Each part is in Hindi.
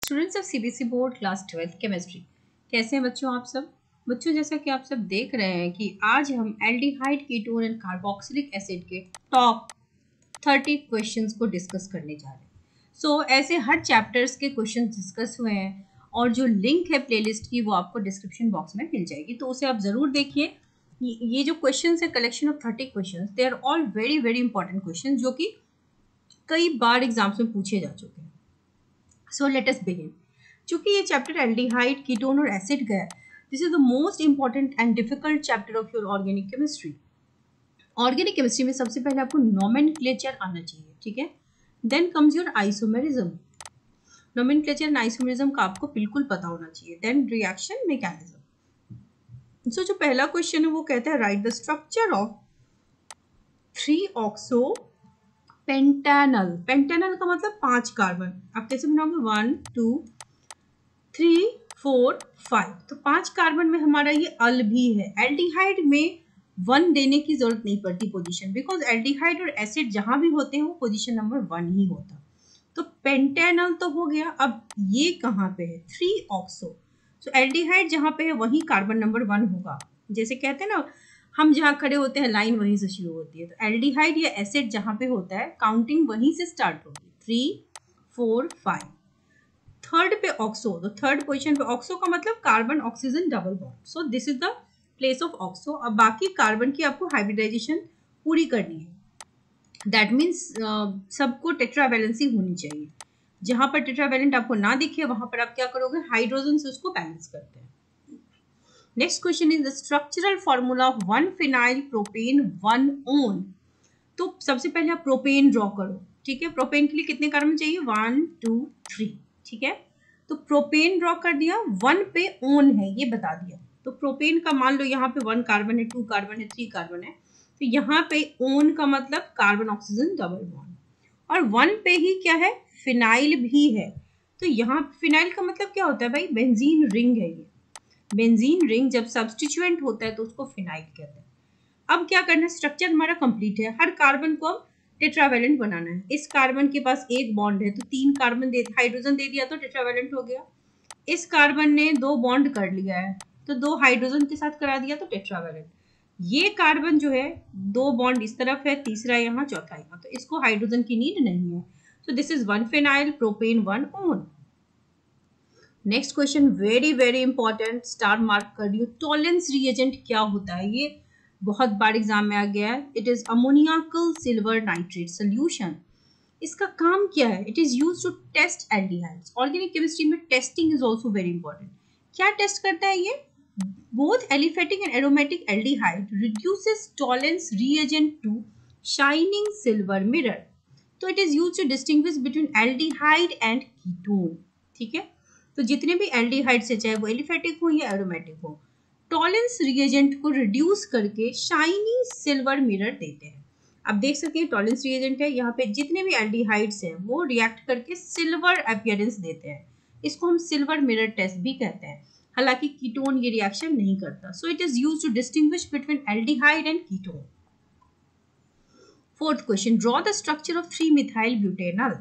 Students of CBSE board class 12 chemistry, कैसे हैं बच्चों आप सब। बच्चों जैसा कि आप सब देख रहे हैं कि आज हम aldehyde, ketone and carboxylic acid के टॉप 30 क्वेश्चंस को डिस्कस करने जा रहे हैं। सो ऐसे हर चैप्टर्स के क्वेश्चंस डिस्कस हुए हैं और जो लिंक है प्लेलिस्ट की वो आपको डिस्क्रिप्शन बॉक्स में मिल जाएगी, तो उसे आप ज़रूर देखिए। ये जो क्वेश्चंस है, collection of 30 questions, they are all very very important question जो कि कई बार एग्जाम्स में पूछे जा चुके हैं। So let us begin. चूंकि ये चैप्टर एल्डिहाइड, कीटोन और एसिड का है, this is the most important and difficult chapter of your organic chemistry. Organic chemistry में सबसे पहले आपको नोमेनक्लेचर आना चाहिए, ठीक है। Then comes your isomerism. Nomenclature and isomerism का आपको बिल्कुल पता होना चाहिए। Then reaction mechanism. सो जो पहला क्वेश्चन है वो कहता है राइट द स्ट्रक्चर ऑफ 3-ऑक्सो पेंटानल। पेंटानल का मतलब 5 कार्बन। आप कैसे बनाओगे? 1 2 3 4 5। तो 5 कार्बन में हमारा ये अल भी है। एल्डिहाइड में 1 देने की जरूरत नहीं पड़ती पोजीशन, बिकॉज एल्डिहाइड और एसिड जहां भी होते हैं वो पोजीशन नंबर 1 ही होता। तो पेंटानल तो हो गया। अब ये कहाँ पे है? 3-ऑक्सो। सो एल्डिहाइड जहां पे है वही कार्बन नंबर 1 होगा। जैसे कहते हैं ना, हम जहाँ खड़े होते हैं लाइन वहीं से शुरू होती है। तो एल्डिहाइड या एसिड जहाँ पे होता है काउंटिंग वहीं से स्टार्ट होगी। 3 4 5। थर्ड पे ऑक्सो, तो थर्ड पोजीशन पे ऑक्सो का मतलब carbon oxygen double bond. So this is the place of oxo. अब बाकी कार्बन की आपको हाइब्रिडाइजेशन पूरी करनी है। दैट मीन्स सबको टेट्रावैलेंसी होनी चाहिए। जहां पर टेट्रावैलेंट आपको ना दिखे वहां पर आप क्या करोगे? हाइड्रोजन से उसको बैलेंस करते हैं। Next question is the structural formula of 1 phenyl propane 1 own. तो सबसे पहले आप प्रोपेन ड्रॉ करो, ठीक है। प्रोपेन के लिए कितने कार्बन चाहिए? 1 2 3, ठीक है। तो प्रोपेन ड्रॉ कर दिया, 1 पे ओन है ये बता दिया। तो प्रोपेन का मान लो यहाँ पे 1 कार्बन है, 2 कार्बन है, 3 कार्बन है। तो यहाँ पे ओन का मतलब कार्बन ऑक्सीजन डबल बॉन्ड, और 1 पे ही क्या है? फिनाइल भी है। तो यहाँ फिनाइल का मतलब क्या होता है भाई? बेंजीन रिंग है ये। बेंजीन रिंग जब सब्स्टिट्यूएंट होता है तो उसको फिनाइल कहते हैं। अब क्या करना है? स्ट्रक्चर हमारा कंप्लीट है। हर कार्बन को अब टेट्रावैलेंट बनाना है। इस कार्बन के पास एक बॉन्ड है तो 3 कार्बन दे हाइड्रोजन दे दिया तो टेट्रावैलेंट हो गया। इस कार्बन ने 2 बॉन्ड कर लिया है तो 2 हाइड्रोजन के साथ करा दिया तो टेट्रावैलेंट। ये कार्बन जो है 2 बॉन्ड इस तरफ है, तीसरा यहाँ, चौथा यहाँ, तो इसको हाइड्रोजन की नीड नहीं है। सो this is 1 phenyl propane 1 own. Next question very very important, star mark कर दियो। टॉलेंस रिएजेंट क्या होता है? ये बहुत बार एग्जाम में आ गया है। It is ammoniacal silver nitrate solution. इसका काम क्या है? It is used to test aldehydes. Organic chemistry में testing is also very important. क्या टेस्ट करता है ये? Both aliphatic and aromatic aldehyde reduces Tollens reagent to shining silver mirror. तो it is used to distinguish between aldehyde and ketone, ठीक है। तो जितने भी एल्डिहाइड से, चाहे वो एलिफेटिक हो या एरोमेटिक हो, टॉलेंस रिएजेंट को रिड्यूस करके शाइनी सिल्वर मिरर देते हैं। आप देख सकते हैं टॉलेंस रिएजेंट है, यहाँ पे जितने भी एल्डिहाइड्स हैं वो रिएक्ट करके सिल्वर अपीयरेंस देते हैं। इसको हम सिल्वर मिरर टेस्ट भी कहते हैं। हालांकि कीटोन ये रिएक्शन नहीं करता। So it is used to distinguish between aldehyde and ketone. Fourth question, draw the structure of 3-मिथाइल ब्यूटेनल।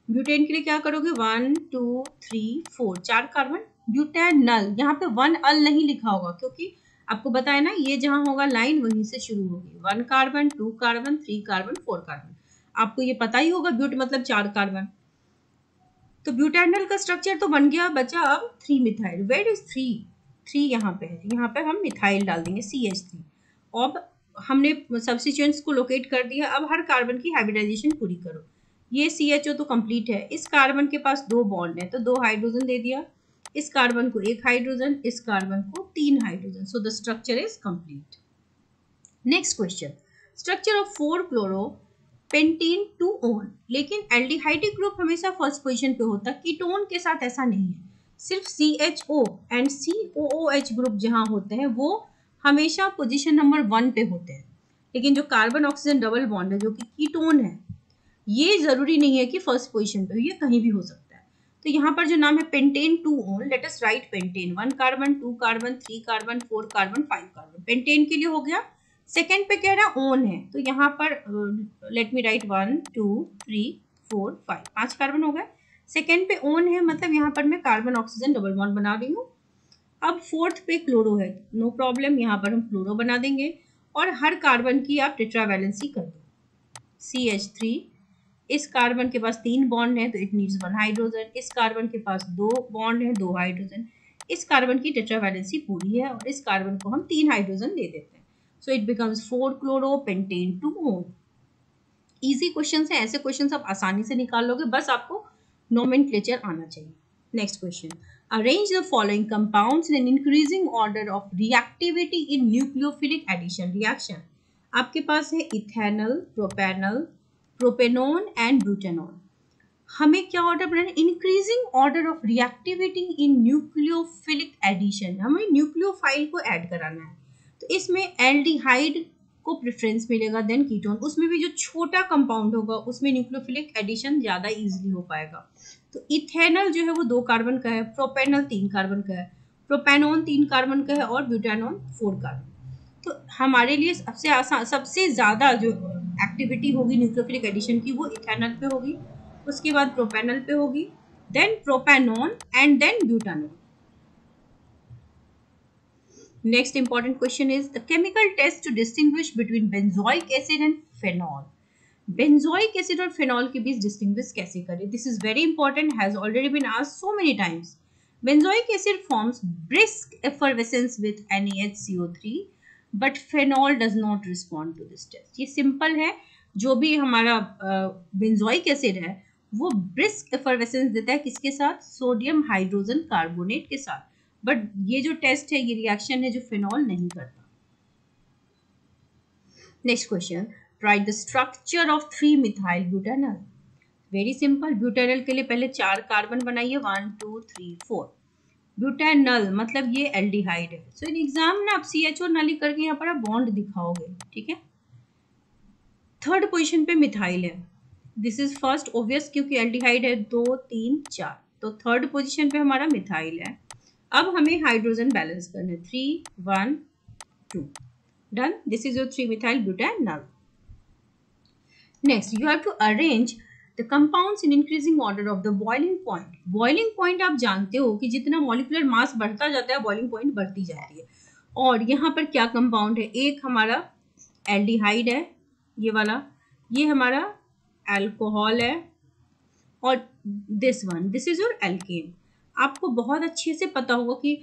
ब्यूटेन के लिए क्या करोगे? 1 2 3 4, 4 कार्बन। ब्यूटेनल, यहाँ पे 1 अल नहीं लिखा होगा क्योंकि आपको बताया ना ये जहां होगा लाइन वहीं से शुरू होगी। 1 कार्बन, 2 कार्बन, 3 कार्बन, 4 कार्बन। आपको ये पता ही होगा ब्यूट मतलब 4 कार्बन। तो ब्यूटेनल का स्ट्रक्चर तो बन गया, बचा अब 3-मिथाइल। Where is 3? 3 यहाँ पे है, यहाँ पे हम मिथाइल डाल देंगे CH3। अब हमने सब्स्टिट्यूएंट्स को लोकेट कर दिया। अब हर कार्बन की हाइब्रिडाइजेशन पूरी करो। ये CHO तो कंप्लीट है। इस कार्बन के पास 2 बॉन्ड है तो 2 हाइड्रोजन दे दिया। इस कार्बन को 1 हाइड्रोजन, इस कार्बन को 3 hydrogen. So the structure is complete. Next question, structure of 4-क्लोरो पेंटीन 2 ओन। लेकिन एल्डिहाइडिक ग्रुप हमेशा फर्स्ट पोजीशन पे होता, कीटोन के साथ ऐसा नहीं है। सिर्फ CHO एंड COOH ग्रुप जहां होते हैं वो हमेशा पोजीशन नंबर 1 पे होते हैं। लेकिन जो कार्बन ऑक्सीजन डबल बॉन्ड है जो कि कीटोन है, ये जरूरी नहीं है कि फर्स्ट पोजीशन पे हो, ये कहीं भी हो सकता है। तो यहाँ पर जो नाम है pentane 2 own, let us right pentane. 1 carbon, 2 carbon, 3 carbon, 4 carbon, 5 carbon. Pentane के लिए हो गया। सेकेंड पे कह रहा ओन है तो यहाँ पर लेट मी राइट 1 2 3 4 5, 5 कार्बन हो गए। सेकेंड पे ओन है, मतलब यहाँ पर मैं कार्बन ऑक्सीजन डबल बॉन्ड बना रही हूँ। अब फोर्थ पे क्लोरो है, नो प्रॉब्लम, यहाँ पर हम क्लोरो बना देंगे और हर कार्बन की आप टेट्रावैलेंसी कर दो। CH3, इस कार्बन के पास 3 बॉन्ड है तो इट नीड्स 1 हाइड्रोजन, इस कार्बन के पास 2 बॉन्ड है 2 हाइड्रोजन, इस कार्बन की टेट्रावैलेंसी पूरी है और इस कार्बन को हम 3 हाइड्रोजन दे देते हैं, so it becomes 4 chloro pentane 2 own. Easy question है, ऐसे क्वेश्चन आप आसानी से निकाल लोगे, बस आपको नोमेनक्लेचर आना चाहिए। Next question, arrange the following compounds in increasing order of reactivity in nucleophilic addition reaction. आपके पास है ethanol, propanol, propanone and butanol. हमें क्या ऑर्डर बनाना है? Increasing order of reactivity in nucleophilic addition, हमें न्यूक्लियोफाइल को ऐड कराना है। तो इसमें एल्डिहाइड को प्रेफरेंस मिलेगा, देन कीटोन, उसमें भी जो छोटा कंपाउंड होगा उसमें न्यूक्लियोफिलिक एडिशन ज़्यादा इजीली हो पाएगा। तो इथेनॉल जो है वो 2 कार्बन का है, प्रोपेनॉल 3 कार्बन का है, प्रोपेनोन 3 कार्बन का है और ब्यूटेनॉल 4 कार्बन। तो हमारे लिए सबसे आसान, सबसे ज़्यादा जो एक्टिविटी होगी न्यूक्लियोफिलिक एडिशन की वो इथेनॉल पे होगी, उसके बाद प्रोपेनॉल पे होगी, then propanone and then butanol. Next important question is the chemical test to distinguish between benzoic acid and phenol. Benzoic acid और phenol के बीच distinguish कैसे करें? This is very important, has already been asked so many times. Benzoic acid forms brisk effervescence with NaHCO3, but phenol does not respond to this test. ये simple है, जो भी हमारा benzoic acid है वो brisk effervescence देता है किसके साथ? सोडियम हाइड्रोजन कार्बोनेट के साथ, बट ये जो टेस्ट है, ये रिएक्शन है जो फिनॉल नहीं करता। Next question, write the structure of 3 methyl butanol. Very simple, butanol के लिए पहले 4 कार्बन बनाइए, 1 2 3 4। ब्यूटेनॉल मतलब ये एल्डिहाइड है, सो इन एग्जाम ना आप CH और नली करके यहाँ पर आप बॉन्ड दिखाओगे, ठीक है। थर्ड पोजीशन पे मिथाइल है, दिस इज फर्स्ट ऑब्वियस क्योंकि एल्डिहाइड है, 2 3 4, तो थर्ड पोजीशन पे हमारा मिथाइल है। अब हमें हाइड्रोजन बैलेंस करना है, 3 1 2, done, this is your 3 methyl butanol. Next, you have to arrange the compounds in increasing order of the boiling point. Boiling point आप जानते हो कि जितना मॉलिक्यूलर मास बढ़ता जाता है बॉइलिंग पॉइंट बढ़ती जाती है, और यहाँ पर क्या कंपाउंड है? एक हमारा एल्डिहाइड है, ये वाला, ये हमारा अल्कोहल है, और this one, this is your alkane. आपको बहुत अच्छे से पता होगा कि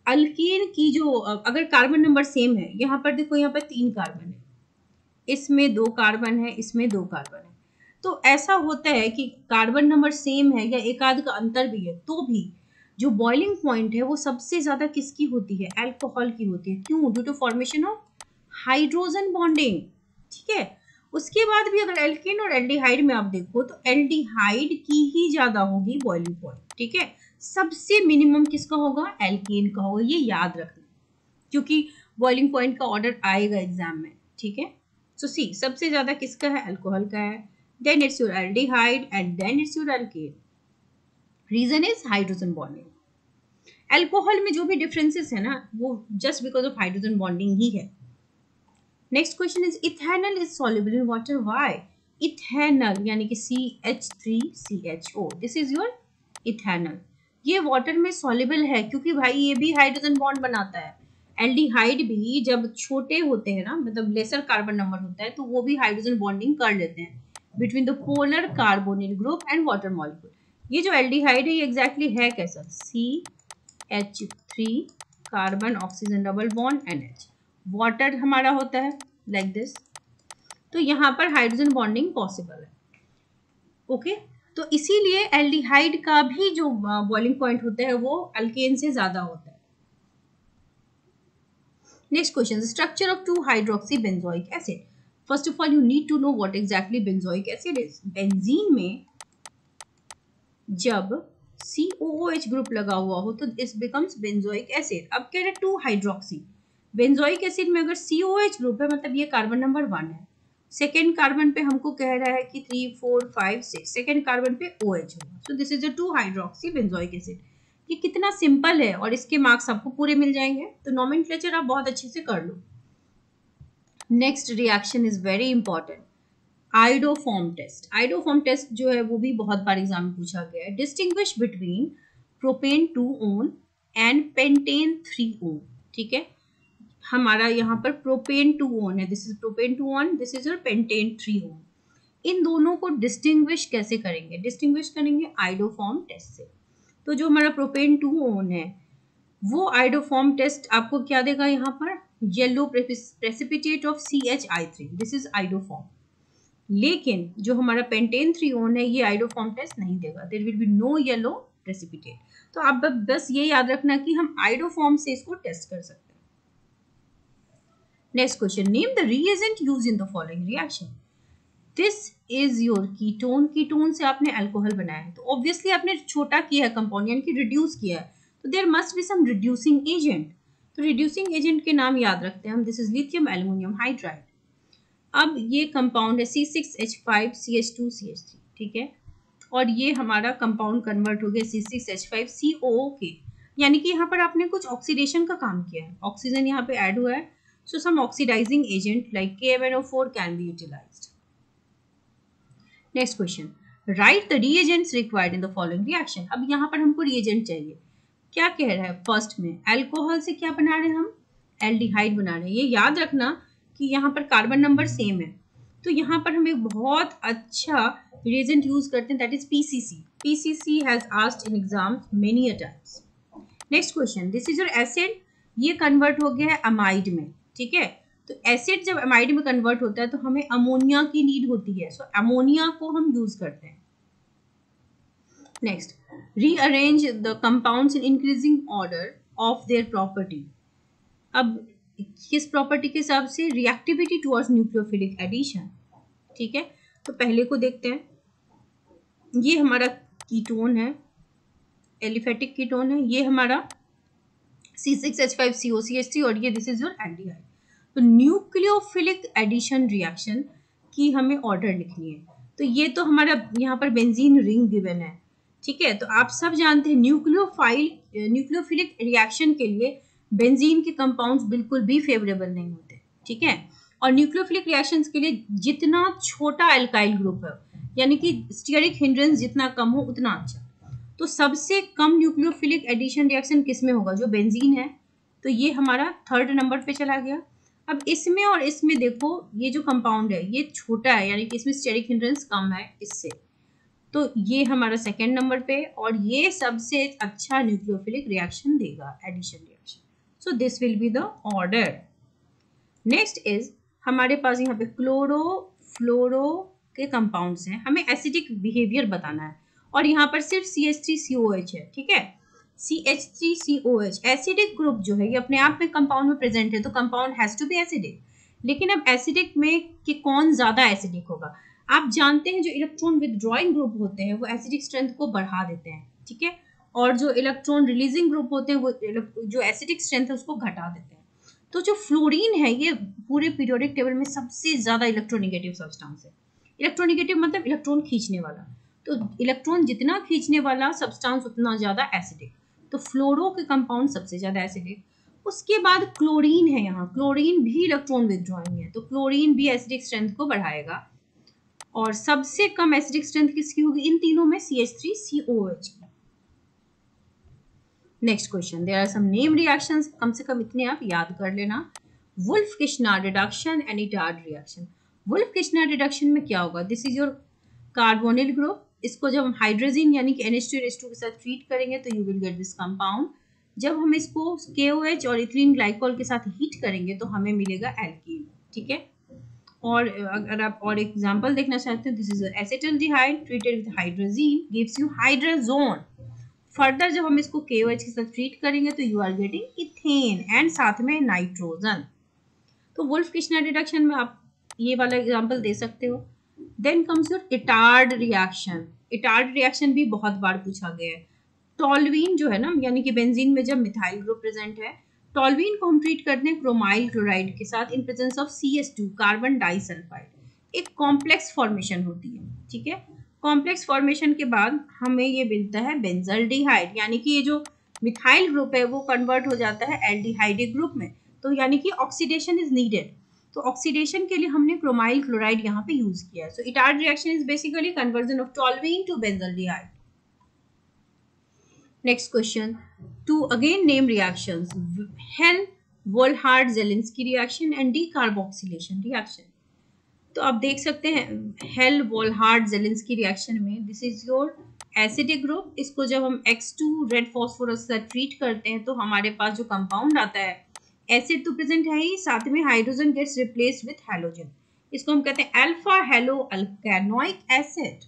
अल्कीन की जो, अगर कार्बन नंबर सेम है, यहाँ पर देखो, यहाँ पर 3 कार्बन है, इसमें 2 कार्बन है, इसमें 2 कार्बन है, तो ऐसा होता है कि कार्बन नंबर सेम है या एक आध का अंतर भी है, तो भी जो बॉइलिंग पॉइंट है वो सबसे ज्यादा किसकी होती है? अल्कोहल की होती है। क्यों? Due to formation of hydrogen bonding, ठीक है। उसके बाद भी अगर एल्केन और एल्डिहाइड में आप देखो तो एल्डिहाइड की ही ज्यादा होगी बॉइलिंग पॉइंट, ठीक है। सबसे मिनिमम किसका होगा? एल्केन का होगा, ये याद रखना, क्योंकि बॉइलिंग पॉइंट का ऑर्डर आएगा एग्जाम में, ठीक है। सो सी, सबसे ज्यादा किसका है? अल्कोहल का है, then it's your aldehyde and then it's your alkane. Reason is hydrogen bonding. Alcohol में जो भी डिफरेंसेस है ना, वो just because of hydrogen bonding ही है। Next question is ethanol is soluble in water, why? Ethanol यानी कि CH3CHO, this is your ethanol, ये वाटर में सॉल्युबल है क्योंकि भाई ये भी हाइड्रोजन बॉन्ड बनाता है। एल्डिहाइड भी जब छोटे होते हैं ना, मतलब लेसर कार्बन नंबर होता है, तो वो भी हाइड्रोजन बॉन्डिंग कर लेते हैं between the polar carbonyl group and water molecule. ये जो एल्डिहाइड है ये एग्जैक्टली है कैसा? CH3 carbon oxygen double bond NH, water हमारा होता है लाइक दिस, तो यहाँ पर हाइड्रोजन बॉन्डिंग पॉसिबल है, ओके। तो इसीलिए एल्डिहाइड का भी जो बॉइलिंग पॉइंट होता है वो अल्केन से ज्यादा होता है। Next question, structure of 2 hydroxy benzoic acid. First of all you need to know what exactly benzoic acid is. Benzene में जब COOH ग्रुप लगा हुआ हो तो दिस बिकम्स बेंजोइक एसिड। अब कह रहे 2 हाइड्रोक्सी, बेंजोइक एसिड में अगर COH ग्रुप है मतलब ये कार्बन नंबर 1 है, सेकेंड कार्बन पे हमको कह रहा है कि 3 4 5 6, सेकेंड कार्बन पे OH होगा, सो this is a 2 hydroxy benzoic acid. ये कितना सिंपल है और इसके मार्क्स आपको पूरे मिल जाएंगे, तो नोमेनक्लेचर आप बहुत अच्छे से कर लो। Next reaction is very important, iodoform test जो है वो भी बहुत बार एग्जाम में पूछा गया है। डिस्टिंग्विश बिटवीन प्रोपेन 2-ओन एंड पेंटेन 3-ओन। ठीक है, हमारा यहाँ पर प्रोपेन 2-ओन है, दिस इज प्रोपेन 2-ओन, दिस इज योर पेंटेन 3-ओन। इन दोनों को डिस्टिंग्विश कैसे करेंगे? डिस्टिंग्विश करेंगे आइडोफॉर्म टेस्ट से। तो जो हमारा प्रोपेन 2-ओन है वो आइडोफॉर्म टेस्ट आपको क्या देगा? यहाँ पर yellow precipitate of CHI3, this is iodoform. लेकिन जो हमारा पेंटेन 3-ओन है ये आइडोफॉर्म टेस्ट नहीं देगा, there will be no yellow precipitate. तो आप बस ये याद रखना कि हम आइडोफॉर्म से इसको टेस्ट कर सकते हैं। Next question, name the reagent used in the following reaction. This is your ketone. Ketone से आपने अल्कोहल बनाया है, तो ऑब्वियसली आपने छोटा किया है कंपाउंड, यानी कि रिड्यूस किया है, तो there must be some reducing agent. तो रिड्यूसिंग एजेंट के नाम याद रखते हैं हम, this is lithium aluminium hydride. अब ये कंपाउंड है C6H5CH2CH3, ठीक है, और ये हमारा कंपाउंड कन्वर्ट हो गया C6H5COO, यानी कि यहाँ पर आपने कुछ ऑक्सीडेशन का काम किया है, ऑक्सीजन यहाँ पे ऐड हुआ है, so some oxidising agent like KMnO4 can be utilised. Next question, write the reagents required in the following reaction. अब यहाँ पर हमको रिएजेंट चाहिए, क्या कह रहा है? फर्स्ट में अल्कोहल से क्या बना रहे हैं हम? एल्डिहाइड बना रहे हैं। ये याद रखना कि यहाँ पर कार्बन नंबर सेम है, तो यहाँ पर हम एक बहुत अच्छा रिएजेंट यूज करते हैं, that is PCC। PCC has asked in exams many a times. Next question, this is your acid, ये कन्वर्ट हो गया है अमाइड में, ठीक है। तो एसिड जब अमाइड में कन्वर्ट होता है तो हमें अमोनिया की नीड होती है, सो अमोनिया को हम यूज करते हैं। Next, rearrange the compounds in increasing order of their property. अब किस प्रॉपर्टी के हिसाब से? रिएक्टिविटी टुवर्ड्स न्यूक्लियोफिलिक एडिशन, ठीक है। तो पहले को देखते हैं, ये हमारा कीटोन है, एलिफेटिक कीटोन है, ये हमारा C6H5COCH3 और ये दिस इज योर एल्डिहाइड। तो न्यूक्लियोफिलिक एडिशन रिएक्शन की हमें ऑर्डर लिखनी है, तो ये तो हमारा यहाँ पर बेंजीन रिंग गिवन है, ठीक है। तो आप सब जानते हैं न्यूक्लियोफिलिक रिएक्शन के लिए बेंजीन के कंपाउंड्स बिल्कुल भी फेवरेबल नहीं होते, ठीक है। और न्यूक्लियोफिलिक रिएक्शंस के लिए जितना छोटा अल्काइल ग्रुप है, यानी कि स्टीयरिक हिंड्रेंस जितना कम हो उतना अच्छा। तो सबसे कम न्यूक्लियोफिलिक एडिशन रिएक्शन किसमें होगा? जो बेंजीन है, तो ये हमारा थर्ड नंबर पे चला गया। अब इसमें और इसमें देखो, ये जो कंपाउंड है ये छोटा है, यानी कि इसमें स्टीयरिक हिंड्रेंस कम है इससे, तो ये हमारा सेकेंड नंबर पे, और ये सबसे अच्छा न्यूक्लियोफिलिक रिएक्शन देगा, addition reaction. So this will be the order. Next is, हमारे पास यहाँ पे क्लोरो फ्लोरो के कंपाउंड्स हैं, हमें एसिडिक बिहेवियर बताना है, और यहाँ पर सिर्फ CH3COH है, ठीक है। CH3COH एसिडिक ग्रुप जो है ये अपने आप में कंपाउंड में प्रेजेंट है, तो compound has to be acidic. लेकिन अब एसिडिक में कि कौन ज्यादा एसिडिक होगा? आप जानते हैं जो इलेक्ट्रॉन विथड्रॉइंग ग्रुप होते हैं वो एसिडिक स्ट्रेंथ को बढ़ा देते हैं, ठीक है, और जो इलेक्ट्रॉन रिलीजिंग ग्रुप होते हैं वो जो एसिडिक स्ट्रेंथ है उसको घटा देते हैं। तो जो फ्लोरीन है ये पूरे पीरियोडिक टेबल में सबसे ज्यादा इलेक्ट्रोनेगेटिव सब्सटेंस है। इलेक्ट्रोनेगेटिव मतलब इलेक्ट्रॉन खींचने वाला, तो इलेक्ट्रॉन जितना खींचने वाला सब्सटेंस उतना ज्यादा एसिडिक, तो फ्लोरो के कंपाउंड सबसे ज्यादा एसिडिक। उसके बाद क्लोरीन है, यहाँ क्लोरीन भी इलेक्ट्रॉन विथड्रॉइंग है, तो क्लोरीन भी एसिडिक स्ट्रेंथ को बढ़ाएगा। और सबसे कम एसिडिक स्ट्रेंथ किसकी होगी इन तीनों में? CH3COH की। Next question, there are some name reactions, कम से कम इतने आप याद कर लेना। Wolff Kishner reduction and Etard reaction. Wolff Kishner reduction में क्या होगा? This is your carbonyl group, इसको जब हम हाइड्रोजन यानी कि NH2 के साथ ट्रीट करेंगे तो you will get this compound. जब हम इसको KOH और इथिलीन ग्लाइकोल के साथ हीट करेंगे तो हमें मिलेगा एल्कीन, ठीक है। और अगर आप और एग्जांपल देखना चाहते हैं, this is acetaldehyde treated with hydrazine gives you hydrazone. Further जब हम इसको KOH के साथ ट्रीट करेंगे तो you are getting ethane and साथ में नाइट्रोजन। तो वुल्फ किश्नर रिडक्शन में आप ये वाला एग्जांपल दे सकते हो। Then comes your Etard reaction. Etard reaction भी बहुत बार पूछा गया है। टॉल्यूइन जो है ना, यानी कि बेंजीन में जब मिथाइल ग्रुप प्रेजेंट है, टॉल्यूइन को हम ट्रीट करते हैं क्रोमाइल क्लोराइड के साथ इन presence of CH2 carbon disulphide. एक कॉम्प्लेक्स फॉर्मेशन होती है, ठीक है। कॉम्प्लेक्स फॉर्मेशन के बाद हमें ये मिलता है बेंजल्डिहाइड, यानी कि ये जो मिथाइल ग्रुप है वो कन्वर्ट हो जाता है एल्डिहाइडिक ग्रुप में, तो यानी कि ऑक्सीडेशन इज नीडेड। तो ऑक्सीडेशन के लिए हमने क्रोमाइल क्लोराइड यहाँ पे यूज किया है. So Etard reaction is basically conversion of toluene to benzaldehyde. Next question, two again name reactions, Hell Volhard Zelinsky reaction and decarboxylation reaction. तो आप देख सकते हैं हेल-वोल्हार्ड-जेलिंस्की रिएक्शन में this is your acidic group. इसको जब हम X2 रेड फॉस्फोरस से ट्रीट करते हैं तो हमारे पास जो कंपाउंड आता है, एसिड तो प्रेजेंट है ही, साथ में hydrogen gets replaced with halogen. इसको हम कहते हैं alpha halo alkanoic acid.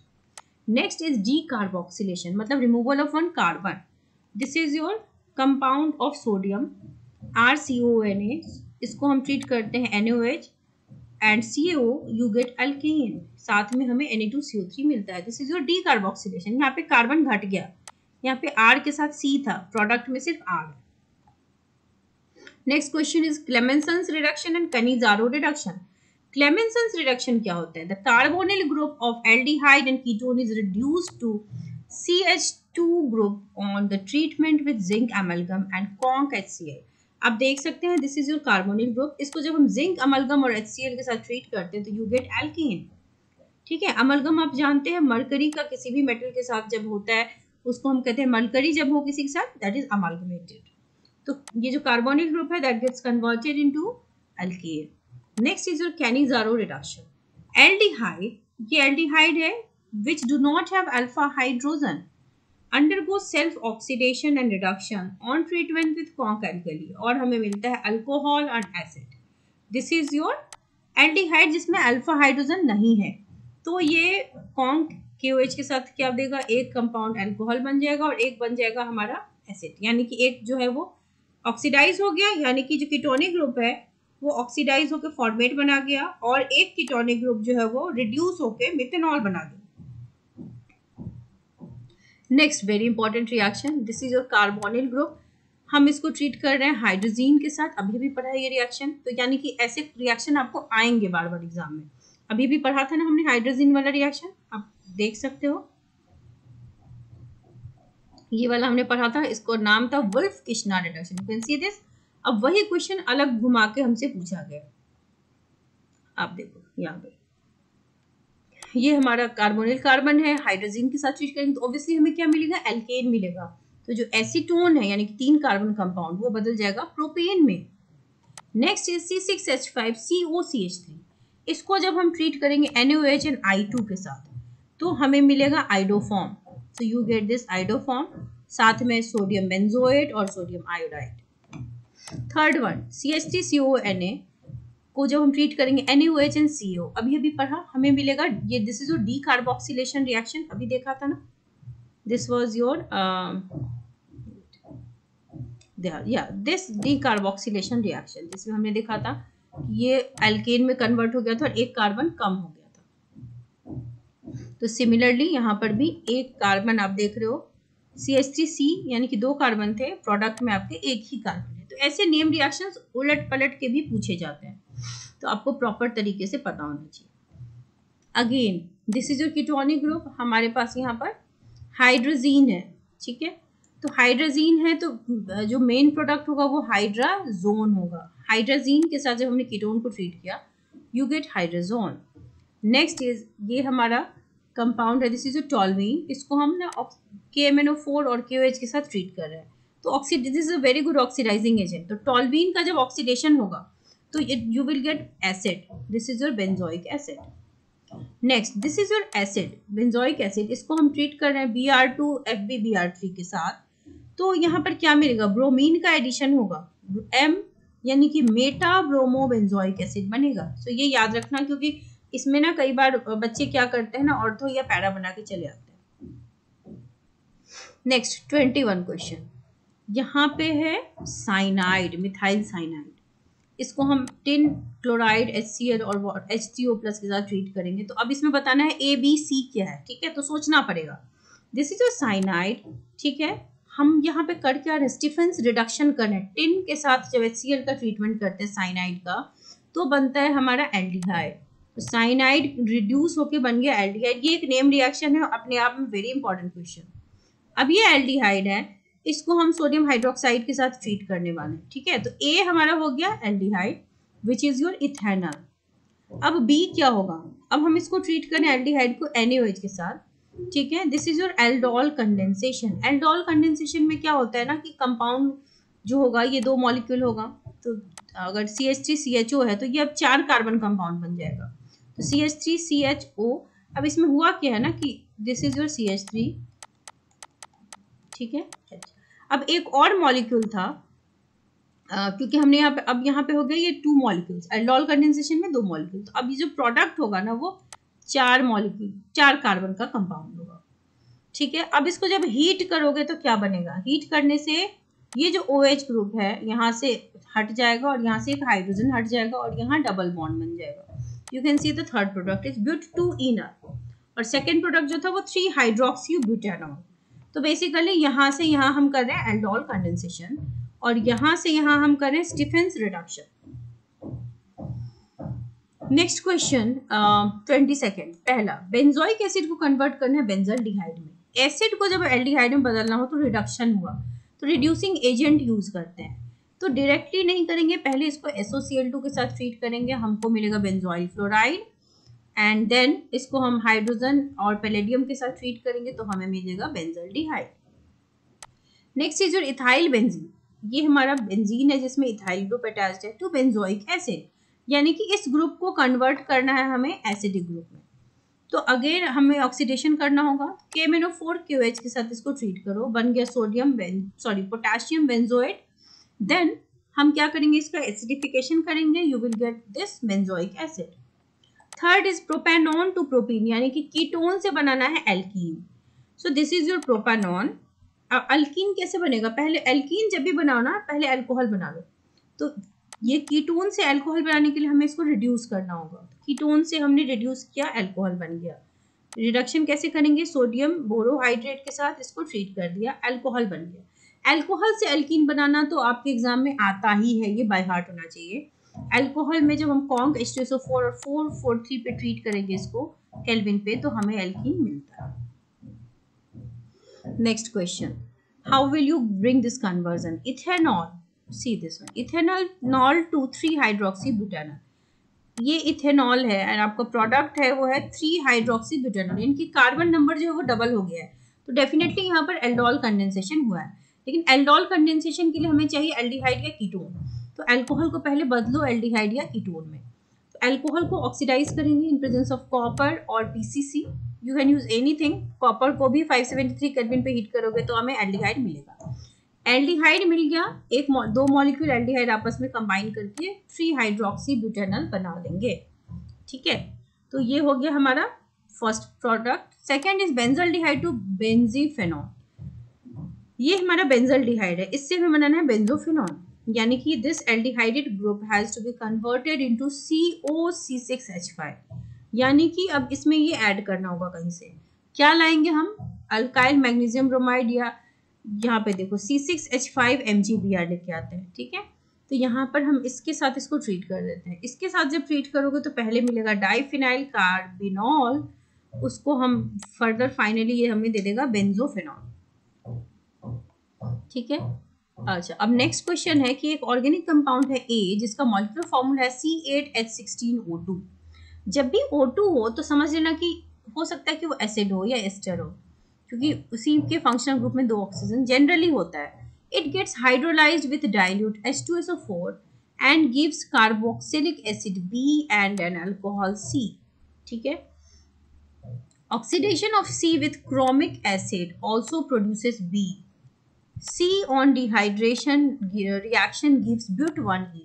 Next is decarboxylation, मतलब removal of one carbon. This is your compound of sodium RCONA. इसको हम ट्रीट करते हैं NaOH and CaO, you get alkane. साथ में हमें Na2CO3 मिलता है. This is your decarboxylation. यहाँ पे कार्बन घट गया, यहाँ पे R के साथ C था, प्रोडक्ट में सिर्फ R है. Next question is Clemmensen's reduction and Cannizzaro reduction. Clemmensen's reduction क्या होता है? The carbonyl group of aldehyde and ketone is reduced to CH2 group on the treatment with zinc amalgam and conc HCl. आप देख सकते हैं this is your carbonyl group. इसको जब हम जिंक अमलगम और HCl के साथ ट्रीट करते हैं तो यू गेट एल्केन. ठीक है, अमलगम आप जानते हैं मरकरी का किसी भी मेटल के साथ जब होता है उसको हम कहते हैं मरकरी. जब हो किसी के साथ दैट इज अमलगमेटेड. तो ये जो कार्बोनिल ग्रुप है that gets converted into alkane. Next is your Cannizzaro reduction. Aldehyde, ये एल्डिहाइड है which do not have alpha hydrogen undergo self oxidation and reduction on treatment with conc alkali और हमें मिलता है alcohol and acid. This is your aldehyde जिसमें अल्फा हाइड्रोजन नहीं है. तो ये कॉन्क KOH के साथ क्या देगा, एक कंपाउंड अल्कोहल बन जाएगा और एक बन जाएगा हमारा एसिड. यानी कि एक जो है वो ऑक्सीडाइज हो गया, यानी कि जो कीटोनिक ग्रुप है वो ऑक्सीडाइज होकर फॉर्मेट बना गया और एक कीटोनिक ग्रुप जो है वो रिड्यूस होकर मिथेनॉल बना गया. Next very important reaction, this is your carbonyl group. हम इसको ट्रीट कर रहे हैं हाइड्रोजीन के साथ. अभी भी पढ़ा है ये रिएक्शन. तो यानी कि ऐसे रिएक्शन आपको आएंगे बार बार एग्जाम में. अभी भी पढ़ा था ना हमने हाइड्रोजीन वाला रिएक्शन, आप देख सकते हो ये वाला हमने पढ़ा था. इसको नाम था Wolff Kishner reduction. You can see this. अब वही क्वेश्चन अलग घुमा के हमसे पूछा गया. आप देखो यहाँ पे ये हमारा कार्बोनिल कार्बन है, हाइड्रोजन के साथ ट्रीट करेंगे तो ऑब्वियसली हमें क्या मिलेगा, एल्केन मिलेगा. तो जो एसीटोन है यानी कि 3 कार्बन कंपाउंड वो बदल जाएगा प्रोपेन में. Next is C6H5COCH3. इसको जब हम ट्रीट करेंगे NaOH एंड I2 के साथ तो हमें मिलेगा iodoform. So you get this iodoform. साथ में सोडियम बेंजोएट और sodium iodide. Third one CH3CONA को जब हम ट्रीट करेंगे NaOH एंड CO, अभी अभी पढ़ा, हमें मिलेगा ये. This is your decarboxylation reaction. अभी देखा था ना, this was your this decarboxylation reaction जिसमें हमने देखा था ये एल्केन में कन्वर्ट हो गया था और एक कार्बन कम हो गया था. तो सिमिलरली यहाँ पर भी एक कार्बन आप देख रहे हो CH3C यानी कि 2 कार्बन थे, प्रोडक्ट में आपके एक ही कार्बन है. तो ऐसे नेम रिएक्शंस उलट पलट के भी पूछे जाते हैं, तो आपको प्रॉपर तरीके से पता होना चाहिए. Again this is your ketonic group. हमारे पास यहाँ पर हाइड्रोजीन है. ठीक है, तो हाइड्रोजीन है तो जो मेन प्रोडक्ट होगा वो हाइड्राजोन होगा. हाइड्रोजीन के साथ जब हमने कीटोन को ट्रीट किया you get hydrazone. Next is ये हमारा कंपाउंड है, दिस इज योर टोल्यूइन. इसको हम ना KMnO4 और KOH के साथ ट्रीट कर रहे हैं. तो this is a very good oxidising agent. तो टोल्यूइन का जब ऑक्सीडेशन होगा तो you will get acid. This is your benzoic acid. Next, this is your acid, benzoic acid. इसको हम ट्रीट कर रहे हैं Br2FbBr3 के साथ. तो यहाँ पर क्या मिलेगा, ब्रोमीन का एडिशन होगा, M यानी कि मेटा ब्रोमो बेंजोइक एसिड बनेगा. तो ये याद रखना क्योंकि इसमें ना कई बार बच्चे क्या करते हैं ना ऑर्थो या पैरा बना के चले आते हैं. Next 21 question. यहाँ पे है साइनाइड, मिथाइल साइनाइड. इसको हम टिन क्लोराइड HCl और H3O+ के साथ ट्रीट करेंगे. तो अब इसमें बताना है ABC क्या है. ठीक है, तो सोचना पड़ेगा. This is your cyanide. ठीक है, हम यहाँ पे कर क्या, स्टीफेंस रिडक्शन कर रहे हैं. टिन के साथ जब HCl का ट्रीटमेंट करते हैं साइनाइड का तो बनता है हमारा एल्डिहाइड. तो साइनाइड रिड्यूस होके बन गया एल्डिहाइड. ये एक नेम रिएक्शन है अपने आप में, वेरी इंपॉर्टेंट क्वेश्चन. अब ये एल्डिहाइड है, इसको हम सोडियम हाइड्रोक्साइड के साथ ट्रीट करने वाले हैं. ठीक है, तो A हमारा हो गया aldehyde. Which is your ethanol. अब बी क्या होगा, अब हम इसको ट्रीट करें एल्डिहाइड को NaOH के साथ, ठीक है। This is your aldol condensation. Aldol condensation में क्या होता है ना कि कंपाउंड जो होगा ये 2 मॉलिक्यूल होगा, तो अगर CH3CHO है तो ये अब 4 कार्बन कंपाउंड बन जाएगा, तो CH3CHO। अब इसमें हुआ क्या है ना कि दिस इज योर CH3, ठीक है। अब एक और मॉलिक्यूल था, क्योंकि हमने यहाँ पे, अब यहाँ पे हो गया ये 2 मॉलिक्यूल्स, एल्डोल कंडेंसेशन में 2 मॉलिक्यूल, तो अब ये जो प्रोडक्ट होगा ना वो 4 मॉलिक्यूल 4 कार्बन का कंपाउंड होगा, ठीक है। अब इसको जब हीट करोगे तो क्या बनेगा, हीट करने से ये जो OH ग्रुप है यहाँ से हट जाएगा और यहाँ से एक हाइड्रोजन हट जाएगा और यहाँ डबल बॉन्ड बन जाएगा। You can see the third product is ब्यूट-2-ईनर, और सेकेंड प्रोडक्ट जो था वो 3-हाइड्रोक्सी-ब्यूटेनॉल। तो बेसिकली यहाँ से यहाँ हम कर रहे हैं एल्डोल कंडेंसेशन और यहाँ से यहाँ हम करें Stephen's reduction. Next question 22nd, पहला बेंजोइक एसिड को कन्वर्ट करना है बेंजल्डिहाइड में। एसिड को जब एल्डिहाइड में बदलना हो तो रिडक्शन हुआ तो रिड्यूसिंग एजेंट यूज करते हैं, तो डायरेक्टली नहीं करेंगे, पहले इसको SOCl2 के साथ ट्रीट करेंगे, हमको मिलेगा बेंजोइल फ्लोराइड, एंड देन इसको हम हाइड्रोजन और पैलेडियम के साथ ट्रीट करेंगे तो हमें मिलेगा benzaldehyde. Next is your ethyl benzene. ये हमारा बेंजीन है जिसमें इथाइल ग्रुप अटैच्ड है टू बेंजोइक एसिड, यानी कि इस ग्रुप को कन्वर्ट करना है हमें एसिडिक ग्रुप में, तो अगेन हमें ऑक्सीडेशन करना होगा। KMnO4QH के साथ इसको ट्रीट करो, बन गया पोटेशियम बेंजोएट। देन हम क्या करेंगे, इसका एसिडिफिकेशन करेंगे, you will get this benzoic acid. Third is propanone to propene, यानी कि कीटोन से बनाना है alkene, so this is your propanone. Alkene कैसे बनेगा, पहले एल्कीन जब भी बनाओ ना पहले अल्कोहल बना लो, तो ये कीटोन से अल्कोहल बनाने के लिए हमें इसको रिड्यूस करना होगा, कीटोन से हमने रिड्यूस किया, अल्कोहल बन गया। रिडक्शन कैसे करेंगे, सोडियम बोरोहाइड्रेट के साथ इसको ट्रीट कर दिया, अल्कोहल बन गया। अल्कोहल से एल्कीन बनाना तो आपके एग्जाम में आता ही है, ये बाय हार्ट होना चाहिए। अल्कोहल में जब हम कॉन्क H2SO4 और 443 पे ट्रीट करेंगे इसको केल्विन पे तो हमें एल्कीन मिलता है। Next question, how will you bring this conversion? Ethanol, see this one, ethanol to 3-hydroxybutanol, ये इथेनॉल है और आपका प्रोडक्ट है वो है 3-हाइड्रोक्सीब्यूटेनॉल, इनकी कार्बन नंबर जो है वो डबल हो गया है, तो डेफिनेटली यहाँ पर एल्डोल कंडेंसेशन हुआ है। लेकिन एल्डोल कंडेंसेशन के लिए हमें चाहिए एल्डिहाइड या कीटोन, तो अल्कोहल को पहले बदलो एल्डिहाइड या कीटोन में, तो अल्कोहल को ऑक्सीडाइज करेंगे इन प्रेजेंस ऑफ कॉपर और PCC, you can use anything. Copper को भी 573 केल्विन पे हीट करोगे तो हमें एल्डिहाइड मिलेगा। एल्डिहाइड मिल गया, 2 मॉलिक्यूल एल्डिहाइड आपस में कंबाइन करके 3-हाइड्रोक्सीब्यूटेनॉल बना लेंगे, ठीक है। तो ये हो गया हमारा first product. Second is benzaldehyde to benzophenol, ये हमारा बेंजल्डिहाइड है, इससे हमें बनाना है बेंजोफेनॉल, यानी कि this aldehyde group has to be converted into COC6H5, यानी कि अब इसमें ये ऐड करना होगा कहीं से, क्या लाएंगे हम, अल्काइल मैग्नीशियम ब्रोमाइड, या यहाँ पे देखो C6H5 MgBr लेके आते हैं, ठीक है। तो यहाँ पर हम इसके साथ इसको ट्रीट कर देते हैं, इसके साथ जब ट्रीट करोगे तो पहले मिलेगा डाइफिनाइल कार्बिनॉल, उसको हम फर्दर फाइनली ये हमें दे देगा बेंजोफेनॉल, ठीक है। अच्छा, अब नेक्स्ट क्वेश्चन है कि एक ऑर्गेनिक कंपाउंड है A जिसका मॉलिक्यूलर फॉर्मूला है C8H16O2। जब भी O2 हो तो समझ लेना कि हो सकता है कि वो एसिड हो या एस्टर हो, क्योंकि उसी के फंक्शनल ग्रुप में 2 ऑक्सीजन जनरली होता है। It gets hydrolysed with dilute H2SO4 and gives carboxylic acid B and an alcohol C, ठीक है। Oxidation of C with chromic acid also produces B. C on dehydration reaction gives but1E.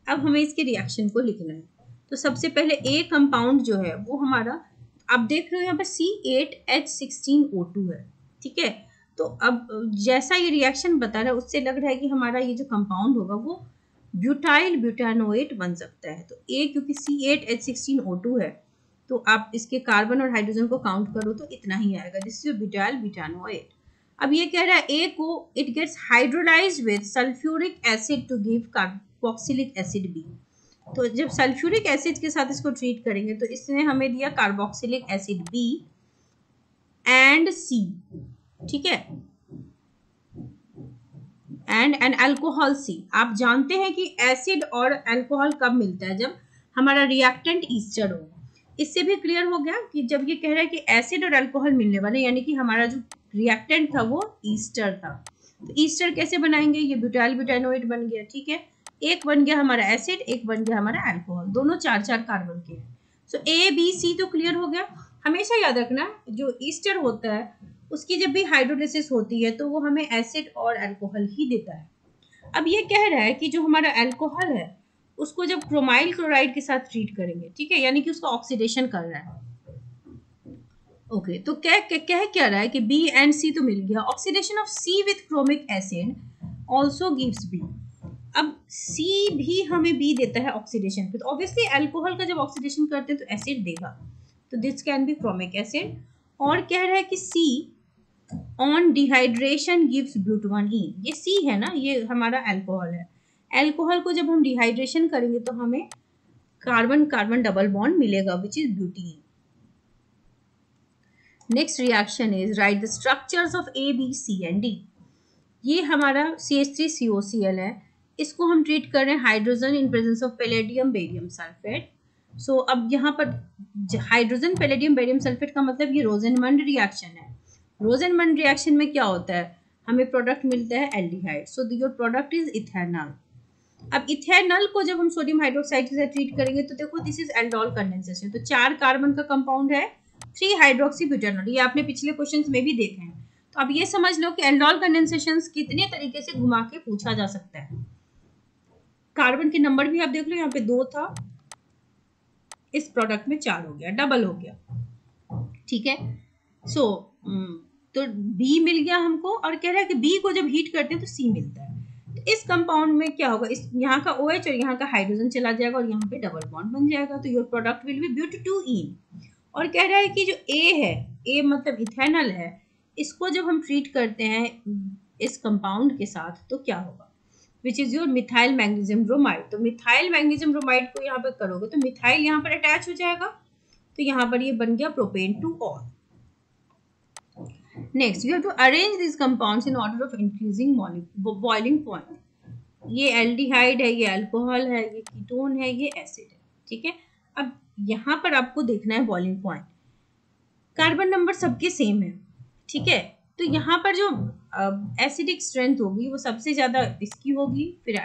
अब हमें इसके रिएक्शन को लिखना है, तो सबसे पहले A कंपाउंड जो है वो हमारा, आप देख रहे हो यहाँ पर C8H16O2 है, ठीक है। तो अब जैसा ये रिएक्शन बता रहा है उससे लग रहा है कि हमारा ये जो कंपाउंड होगा वो ब्यूटाइल ब्यूटानोएट बन सकता है। तो A क्योंकि C8H16O2 है तो आप इसके कार्बन और हाइड्रोजन को काउंट करो तो इतना ही आएगा, दिस इज ब्यूटाइल ब्यूटानोएट। अब ये कह रहा है A को it gets hydrolysed with sulphuric acid to give carboxylic acid B, तो जब सल्फ्यूरिक एसिड के साथ इसको ट्रीट करेंगे तो इसने हमें दिया carboxylic acid B and C, ठीक है, एंड एन अल्कोहल C। आप जानते हैं कि एसिड और अल्कोहल कब मिलता है? जब हमारा रिएक्टेंट ईस्टर हो। इससे भी क्लियर हो गया कि जब ये कह रहा है कि एसिड और अल्कोहल मिलने वाले, यानी कि हमारा जो रिएक्टेंट था वो ईस्टर था। तो ईस्टर कैसे बनाएंगे? ये ब्यूटाइल ब्यूटानोइड बन गया, ठीक है। एक बन गया हमारा एसिड, एक बन गया हमारा अल्कोहल, दोनों 4-4 कार्बन के हैं। सो A B C तो क्लियर हो गया। हमेशा याद रखना जो ईस्टर होता है उसकी जब भी हाइड्रोलिसिस होती है तो वो हमें एसिड और अल्कोहल ही देता है। अब ये कह रहा है कि जो हमारा अल्कोहल है उसको जब क्रोमाइल क्लोराइड के साथ ट्रीट करेंगे, ठीक है, यानी कि उसका ऑक्सीडेशन कर रहा है। ओके, तो क्या रहा है कि B एंड C तो मिल गया। Oxidation of C with chromic acid also gives B। अब C भी हमें B देता है ऑक्सीडेशन पे, तो ऑब्वियसली अल्कोहल का जब ऑक्सीडेशन करते हैं तो एसिड देगा, तो this can be chromic acid. और कह रहा है कि C on dehydration gives butyne. ये C है ना, ये हमारा अल्कोहल है। अल्कोहल को जब हम डिहाइड्रेशन करेंगे तो हमें कार्बन कार्बन डबल बॉन्ड मिलेगा which is butene. Next reaction is right the structures of A B C and D। ये हमारा CH3COCl है, इसको हम ट्रीट कर रहे हैं hydrogen in presence of palladium barium sulphate. So अब यहाँ पर हाइड्रोजन पैलेडियम बेरियम सल्फेट का मतलब ये रोजेनमंड रिएक्शन है। रोजेनमंड रिएक्शन में क्या होता है? हमें प्रोडक्ट मिलता है aldehyde, so your product is ethanol. अब इथेनॉल को जब हम सोडियम हाइड्रोक्साइड के साथ ट्रीट करेंगे तो देखो दिस इज एल्डोल कंडेंसेशन, तो 4 कार्बन का कंपाउंड है 3 हाइड्रोक्सी ब्यूटानॉल। ये आपने पिछले क्वेश्चंस में भी देखे हैं। तो अब ये समझ लो कि एल्डोल कंडेंसेशन कितने तरीके से घुमा के पूछा जा सकता है। कार्बन के नंबर भी आप देख लो, यहाँ पे 2 था, इस प्रोडक्ट में 4 हो गया, डबल हो गया, ठीक है। सो तो B मिल गया हमको, और कह रहा है कि B को जब हीट करते हैं तो C मिलता है। तो इस कंपाउंड में क्या होगा? इस यहाँ का OH और यहाँ का हाइड्रोजन चला जाएगा और यहाँ पे डबल बॉन्ड बन जाएगा, तो your product will be butyne. और कह रहा है कि जो A है, A मतलब इथेनॉल है, इसको जब हम ट्रीट करते हैं इस कंपाउंड के साथ तो क्या होगा? Which is your methyl magnesium bromide. तो मिथाइल मैग्नीशियम ब्रोमाइड को यहाँ पर करोगे तो मिथाइल यहाँ पर अटैच हो जाएगा, तो यहाँ पर ये बन गया प्रोपेन 2-ऑल। Next you have to arrange this compounds in order of increasing boiling point. ये एल्डिहाइड है, ये अल्कोहल है, ये कीटोन है, ये एसिड है, ठीक है। अब यहाँ पर आपको देखना है बॉइलिंग पॉइंट। कार्बन नंबर सबके सेम है, ठीक है, तो यहाँ पर जो एसिडिक स्ट्रेंथ होगी वो सबसे ज्यादा इसकी होगी, फिर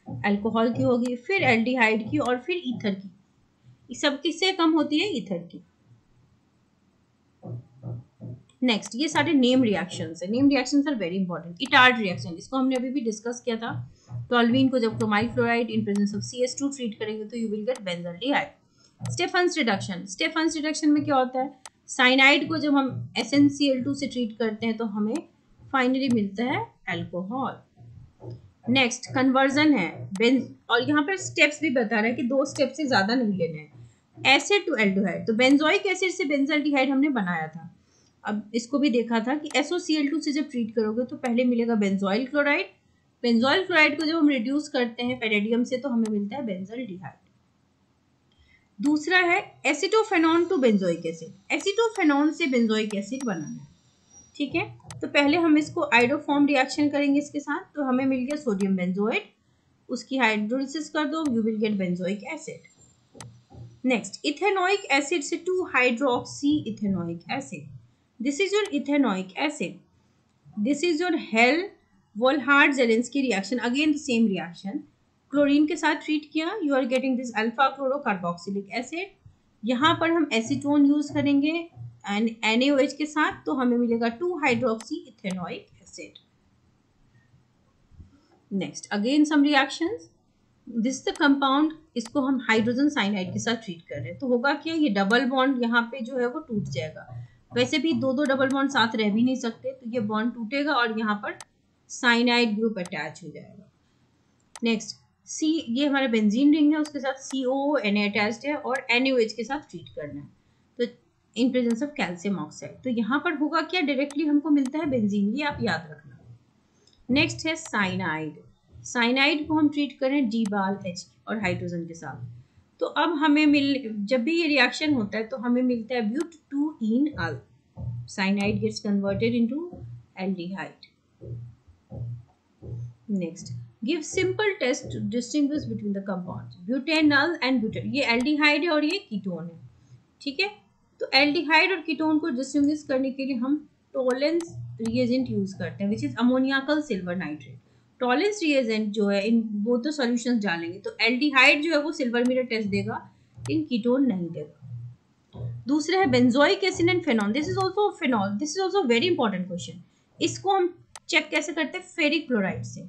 अल्कोहल की होगी, फिर एल्डिहाइड की, और फिर ईथर की। सब किससे कम होती है? ईथर की। नेक्स्ट, ये सारे नेम रिएक्शंस है। Name reactions are very important. Etard reaction, इसको हमने अभी भी डिस्कस किया था। टोल्यूइन को जब chromyl chloride in presence of CH2 treat करेंगे तो you will gate benzaldehyde. Stefan's reduction, Stefan's reduction में क्या होता है? साइनाइड को जब हम SnCl2 से ट्रीट करते हैं तो हमें फाइनली मिलता है अल्कोहल। नेक्स्ट कन्वर्जन है और यहाँ पर स्टेप्स भी बता रहा है कि 2 स्टेप से ज्यादा नहीं लेने हैं। एसिड टू एल्डिहाइड, तो बेंजोइक एसिड से बेंजल्डिहाइड हमने बनाया था। अब इसको भी देखा था कि SOCl2 से जब ट्रीट करोगे तो पहले मिलेगा बेंजोइल क्लोराइड। बेंजोइल क्लोराइड को जब हम रिड्यूस करते हैं पैलेडियम से तो हमें मिलता है बेंजल्डिहाइड। दूसरा है एसिटोफेनॉन टू बेंजोइक एसिड। एसिटोफेनॉन से बेंजोइक एसिड बनाना, ठीक है। तो पहले हम इसको आइडोफॉर्म रिएक्शन करेंगे इसके साथ, तो हमें मिल गया सोडियम बेंजोएट, उसकी हाइड्रोलिसिस कर दो, you will get benzoic acid. Next ethanoic acid से 2 hydroxy ethanoic acid, this is your ethanoic acid. This is your Hell Volhard Zelinsky reaction, again the same reaction. Chlorine के साथ ट्रीट किया, you are getting this alpha chloro carboxylic acid. यहाँ पर हम एसीटोन यूज करेंगे एंड NaOH के साथ, तो हमें मिलेगा 2 hydroxy ethanoic acid. Next again some reactions, this the compound, इसको हम हाइड्रोजन साइनाइड के साथ ट्रीट कर रहे हैं, तो होगा क्या? ये डबल बॉन्ड यहाँ पे जो है वो टूट जाएगा। वैसे भी 2-2 डबल बॉन्ड साथ रह भी नहीं सकते, तो ये बॉन्ड टूटेगा और यहाँ पर साइनाइड ग्रुप अटैच हो जाएगा। नेक्स्ट C, ये हमारा बेंजीन रिंग है, उसके साथ COONA अटैच्ड है और NaOH के साथ ट्रीट करना है, तो इन प्रेजेंस ऑफ कैल्शियम ऑक्साइड। तो यहाँ पर होगा क्या? डायरेक्टली हमको मिलता है बेंजीन, ये आप याद रखना। नेक्स्ट है साइनाइड। साइनाइड को हम ट्रीट करें D-BAL-H और हाइड्रोजन के साथ, तो अब हमें जब भी ये रिएक्शन होता है तो हमें मिलता है next, give simple test to distinguish between the compounds butanol and butane. ये एल्डिहाइड है और ये कीटोन है, ठीक है। तो एल्डिहाइड और कीटोन को डिस्टिंग्विश करने के लिए हम टॉलेंस रिएजेंट यूज करते हैं, which is ammoniacal silver nitrate. Tollens reagent जो है, इन वो तो सॉल्यूशंस डालेंगे तो एल्डिहाइड जो है वो सिल्वर मिरर टेस्ट देगा, इन कीटोन नहीं देगा। दूसरा है benzoic acid and phenol. This is also phenol, this is also very important question. इसको हम चेक कैसे करते हैं, फेरिक क्लोराइड से।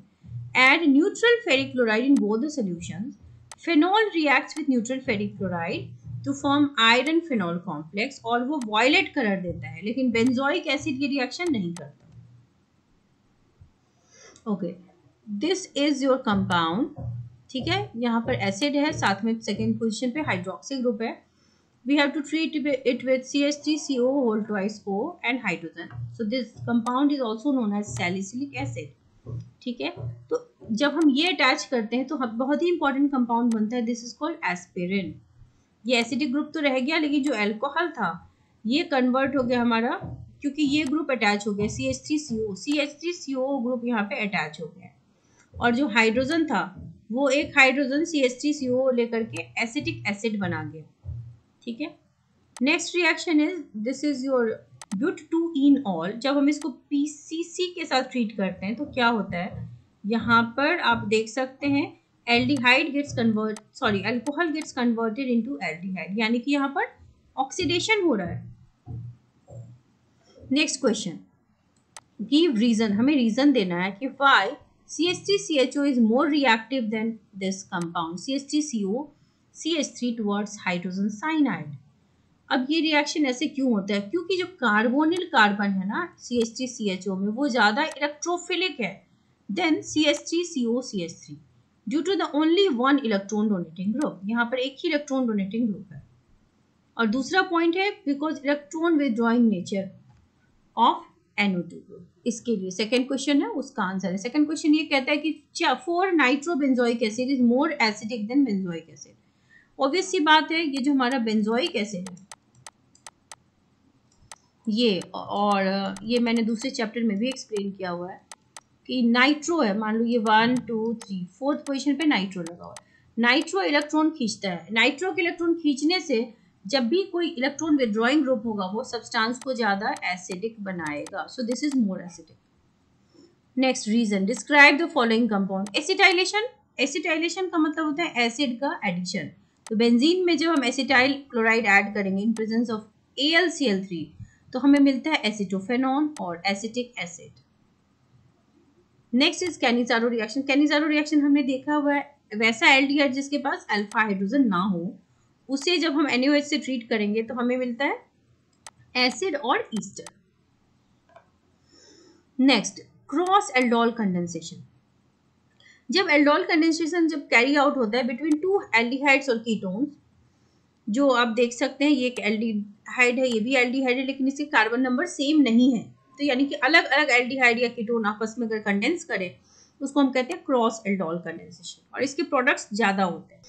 Add neutral ferric chloride in both the solutions. Phenol reacts with neutral ferric chloride to form iron phenol complex, और वो वायलेट कलर देता है, लेकिन बेंजोइक एसिड की रिएक्शन नहीं करता। Okay, this is your compound, ठीक है। यहाँ पर एसिड है, साथ में सेकेंड पोजिशन पे हाइड्रोक्सी ग्रुप है। We have to treat it with CH3CO whole twice O and hydrogen. So this compound is also known as salicylic acid. ठीक है, तो जब हम ये अटैच करते हैं तो बहुत ही इंपॉर्टेंट कंपाउंड बनता है, दिस इज कॉल्ड एस्पिरिन। ये एसिडिक ग्रुप तो रह गया, लेकिन जो अल्कोहल था ये कन्वर्ट हो गया हमारा, क्योंकि ये ग्रुप अटैच हो गया CH3CO ग्रुप यहाँ पे अटैच हो गया, और जो हाइड्रोजन था वो एक हाइड्रोजन CH3CO लेकर के एसिटिक एसिड बना गया, ठीक है। Next reaction is, this is your ब्यूट-2-ईनॉल। जब हम इसको PCC के साथ ट्रीट करते हैं तो क्या होता है, यहाँ पर आप देख सकते हैं aldehyde gets convert, sorry alcohol gets converted into aldehyde, यानी कि यहाँ पर ऑक्सीडेशन हो रहा है। नेक्स्ट क्वेश्चन, गिव रीजन, हमें रीजन देना है कि why CH3CHO is more reactive than this compound CH3CO CH3 towards hydrogen cyanide। अब ये रिएक्शन ऐसे क्यों होता है, क्योंकि जो कार्बोनिल कार्बन है ना CH3CHO में, वो ज़्यादा इलेक्ट्रोफिलिक है than CH3CO CH3 due to the only one electron donating group. यहाँ पर एक ही इलेक्ट्रॉन डोनेटिंग ग्रुप है। और दूसरा पॉइंट है because electron withdrawing nature of NO2 group. इसके लिए सेकंड क्वेश्चन है, उसका आंसर है। सेकंड क्वेश्चन ये कहता है कि 4 nitrobenzoic acid is more acidic than benzoic acid. Obvious सी बात है, ये जो हमारा बेंजोइक एसिड है ये, और ये मैंने दूसरे चैप्टर में भी एक्सप्लेन किया हुआ है कि नाइट्रो है, मान लो ये 1 2 3 4th पोजीशन पे नाइट्रो लगा हुआ है। नाइट्रो इलेक्ट्रॉन खींचता है, नाइट्रो के इलेक्ट्रॉन खींचने से जब भी कोई इलेक्ट्रॉन विथड्रॉइंग ग्रुप होगा वो सब्सटेंस को ज्यादा एसिडिक बनाएगा, so this is more acidic. Next reason, describe the following compound. Acetylation, acetylation का मतलब होता है एसिड का एडिशन। तो बेंजीन में जब हम एसिटाइल क्लोराइड ऐड करेंगे इन प्रेजेंस ऑफ AlCl3 तो हमें मिलता है एसिटोफेनॉन और acetic acid. Next is Cannizzaro reaction. Cannizzaro reaction हमने देखा हुआ है, वैसा एल्डिहाइड जिसके पास अल्फा हाइड्रोजन ना हो, उसे जब हम NaOH से ट्रीट करेंगे तो हमें मिलता है एसिड और ester. Next, cross aldol condensation. जब एल्डोल कंडेंसेशन जब कैरी आउट होता है बिटवीन 2 एल्डिहाइड्स और कीटोन्स, जो आप देख सकते हैं ये एक एल्डिहाइड है, ये भी एल्डिहाइड है, लेकिन इसके कार्बन नंबर सेम नहीं है, तो यानी कि अलग अलग एल्डिहाइड या कीटोन आपस में अगर कंडेंस करें उसको हम कहते हैं क्रॉस एल्डोल कंडेंसेशन, और इसके प्रोडक्ट्स ज्यादा होते हैं।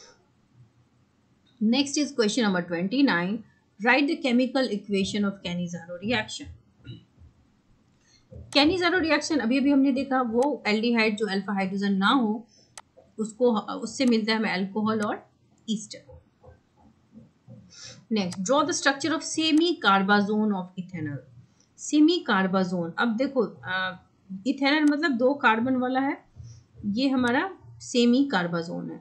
Next is question number 29, right the chemical equation of Cannizzaro reaction. Cannizzaro reaction अभी अभी हमने देखा, वो एल्डिहाइड जो अल्फा हाइड्रोजन ना हो उसको, उससे मिलता है हमें अल्कोहल और ester. Next, draw the structure of semi carbazone of ethanol. Semi carbazone, अब देखो इथेनॉल मतलब 2 कार्बन वाला है, ये हमारा सेमी कार्बाजोन है,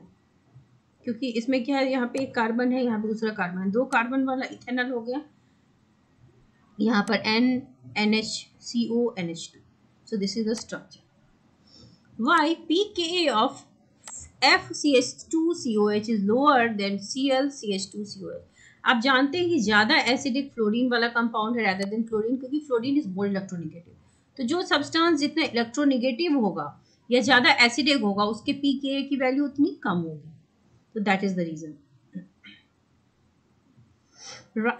क्योंकि इसमें क्या है, यहाँ पे एक कार्बन है, यहाँ पे दूसरा कार्बन है, 2 कार्बन वाला इथेनॉल हो गया। यहाँ पर NHCO NH2, so this is the structure. Why pKa of FCH2COH is lower than ClCH2COH? आप जानते हैं कि ज्यादा एसिडिक फ्लोरीन वाला कंपाउंड है rather than क्लोरीन, क्योंकि फ्लोरीन इज मोर इलेक्ट्रोनेगेटिव। तो जो सब्सटेंस जितना इलेक्ट्रोनेगेटिव होगा या ज्यादा एसिडिक होगा उसके pKa की वैल्यू उतनी कम होगी, तो that is the reason.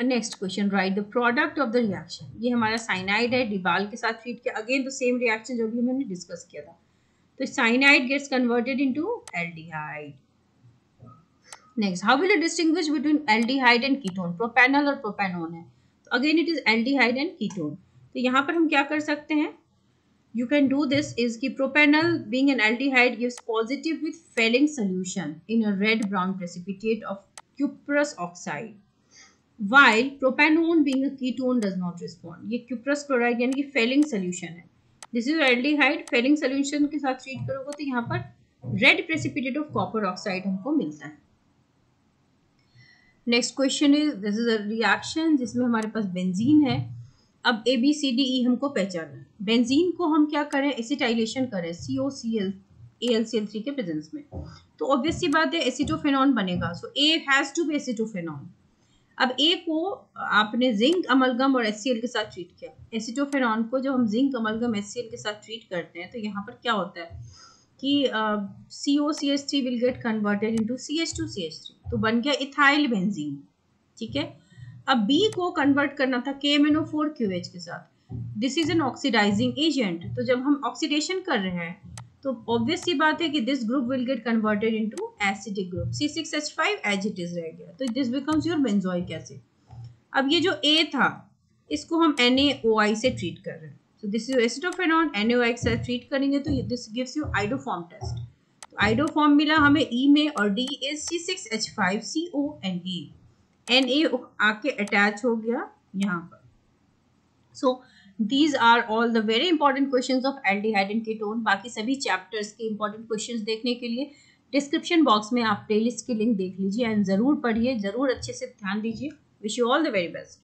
Next question, write the product of the reaction. ये हमारा साइनाइड है, डिबाल के साथ ट्रीट किया, अगेन द सेम रिएक्शन जो भी हमने डिस्कस किया था। तो cyanide gets converted into aldehyde. Next, how will you distinguish between aldehyde and ketone. Propanol और प्रोपेनोन है, तो again it is aldehyde and ketone. तो यहाँ पर हम क्या कर सकते हैं, you can do this is कि propanol being an aldehyde gives positive with Fehling solution in a red brown precipitate of cuprous oxide, while propanone being a ketone does not respond. ये cuprous chloride यानी कि Fehling solution है. This is aldehyde. Fehling solution के साथ treat करोगे तो यहाँ पर red precipitate of copper oxide हमको मिलता है. Next question is this is a reaction जिसमें हमारे पास बेंजीन है. अब A B C D E हमको पहचानना है. बेंजीन को हम क्या करें, एसिटाइलेशन करें COCl AlCl3 के प्रेजेंस में, तो ऑब्वियस सी बात है एसिटोफेनॉन बनेगा. सो ए हैज टू बी एसिटोफेनॉन. अब ए को आपने जिंक अमलगम और HCl के साथ ट्रीट किया. एसिटोफेनॉन को जब हम जिंक अमलगम HCl के साथ ट्रीट करते हैं तो यहाँ पर क्या होता है कि COCH3 will get converted into CH2CH3, तो बन गया इथाइल बेंजीन. ठीक है. अब B को कन्वर्ट करना था KMnO4QH के साथ. This is an oxidising agent, तो जब हम ऑक्सीडेशन कर रहे हैं तो ऑब्वियस सी बात है कि this group will get converted into acidic group. C6H5 as it is रह गया, तो this becomes your benzoic acid. अब ये जो A था इसको हम NaOI से ट्रीट कर रहे हैं. So this is acetophenone, NaOH से ट्रीट करेंगे तो this gives you iodoform test. तो iodoform मिला हमें E में और D is C6H5CONe. Na आके अटैच हो गया यहाँ पर. So these are all the very important questions of aldehyde and ketone. बाकी सभी चैप्टर्स के important questions देखने के लिए डिस्क्रिप्शन बॉक्स में आप प्लेलिस्ट की लिंक देख लीजिए एंड ज़रूर पढ़िए, ज़रूर अच्छे से ध्यान दीजिए. Wish you all the very best.